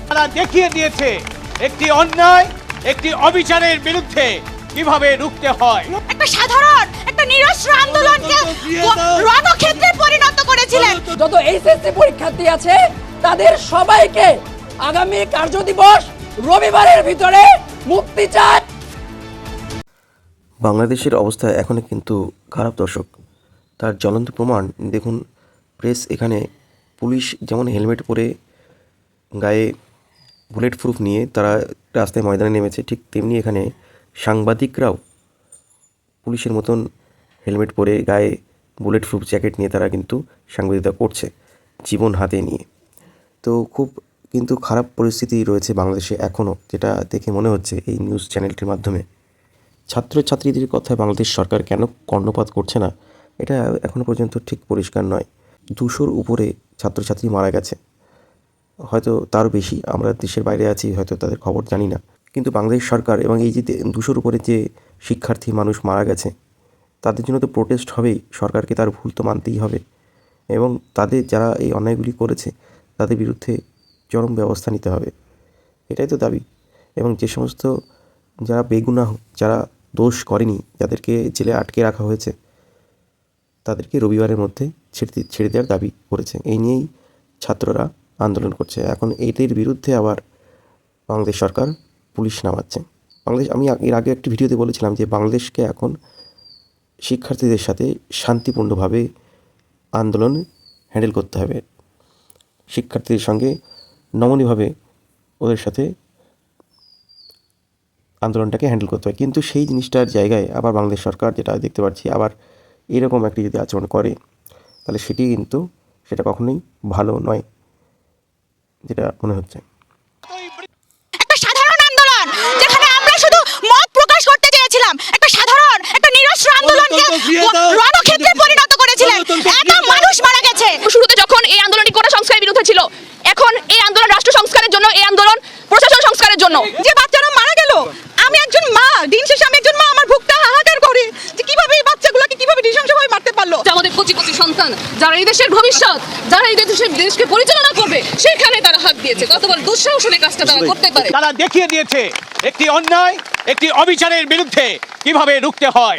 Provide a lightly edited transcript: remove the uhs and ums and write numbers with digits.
তারা দেখিয়ে দিয়েছে একটি অন্যায়, একটি অবিচারের বিরুদ্ধে কিভাবে রুখতে হয়। একটা সাধারণ একটা নিরস্ত্র আন্দোলনকে রণক্ষেত্রে পরিণত করেছিলেন। যত এইচএসসি পরীক্ষার্থী আছে তাদের সবাইকে আগামী কার্যদিবস রবিবারের ভিতরে মুক্তি চায়। বাংলাদেশের অবস্থা এখনও কিন্তু খারাপ দর্শক, তার জ্বলন্ত প্রমাণ দেখুন। প্রেস এখানে পুলিশ যেমন হেলমেট পরে গায়ে বুলেট প্রুফ নিয়ে তারা রাস্তায় ময়দানে নেমেছে, ঠিক তেমনি এখানে সাংবাদিকরাও পুলিশের মতন হেলমেট পরে গায়ে বুলেট প্রুফ জ্যাকেট নিয়ে তারা কিন্তু সাংবাদিকতা করছে জীবন হাতে নিয়ে। তো খুব কিন্তু খারাপ পরিস্থিতি রয়েছে বাংলাদেশে এখনও, যেটা দেখে মনে হচ্ছে এই নিউজ চ্যানেলটির মাধ্যমে। ছাত্রছাত্রীদের কথায় বাংলাদেশ সরকার কেন কর্ণপাত করছে না, এটা এখনও পর্যন্ত ঠিক পরিষ্কার নয়। 200-র উপরে ছাত্রছাত্রী মারা গেছে, হয়তো তারও বেশি। আমরা দেশের বাইরে আছি, হয়তো তাদের খবর জানি না। কিন্তু বাংলাদেশ সরকার এবং এই যে 200-র উপরে যে শিক্ষার্থী মানুষ মারা গেছে, তাদের জন্য তো প্রোটেস্ট হবেই। সরকারকে তার ভুল তো মানতেই হবে এবং তাদের যারা এই অন্যায়গুলি করেছে তাদের বিরুদ্ধে চরম ব্যবস্থা নিতে হবে, এটাই তো দাবি। এবং যে সমস্ত যারা বেগুনাহ, যারা দোষ করেনি, যাদেরকে জেলে আটকে রাখা হয়েছে, তাদেরকে রবিবারের মধ্যে ছেড়ে দেওয়ার দাবি করেছে। এই নিয়েই ছাত্ররা আন্দোলন করছে। এখন এদের বিরুদ্ধে আবার বাংলাদেশ সরকার পুলিশ নামাচ্ছে। আমি এর আগে একটি ভিডিওতে বলেছিলাম যে বাংলাদেশকে এখন শিক্ষার্থীদের সাথে শান্তিপূর্ণভাবে আন্দোলন হ্যান্ডেল করতে হবে, শিক্ষার্থীদের সঙ্গে নমনীয়ভাবে ওদের সাথে আন্দোলনটাকে হ্যান্ডেল করতে হয়। কিন্তু সেই জিনিসটার জায়গায় আবার বাংলাদেশ সরকার, যেটা দেখতে পাচ্ছি, আবার এরকম একটি যদি আচরণ করে তাহলে সেটা কখনোই ভালো নয়, যেটা মনে হচ্ছে। একটা সাধারণ আন্দোলন যেখানে আমরা শুধু মত প্রকাশ করতে চেয়েছিলাম, একটা সাধারণ একটা নিরস্ত্র আন্দোলনকে রণক্ষেত্রে পরিণত করেছিলেন। এত মানুষ মারা গেছে। শুরুতে যখন এই আন্দোলনটি কোটা সংস্কারের বিরুদ্ধে ছিল, এখন এই আন্দোলন রাষ্ট্র সংস্কারের জন্য, এই আন্দোলন প্রশাসন সংস্কারের জন্য। যে বাচ্চারা মারা গেল, আমি একজন মা, দিন শেষে আমি একজন মা, আমার বুকটা হাহাকার করে যে কিভাবে এই বাচ্চাগুলোকে কিভাবে নৃশংসভাবে মারতে পারলো। আমাদের কচি কচি সন্তান, যারা এই দেশের ভবিষ্যৎ, যারা এই দেশকে পরিচালনা করবে, সেখানে তারা হাত দিয়েছে। কতবার দুঃসাহসী কাজটা তারা করতে পারে। তারা দেখিয়ে দিয়েছে একটি অন্যায়, একটি অবিচারের বিরুদ্ধে কিভাবে রুখতে হয়।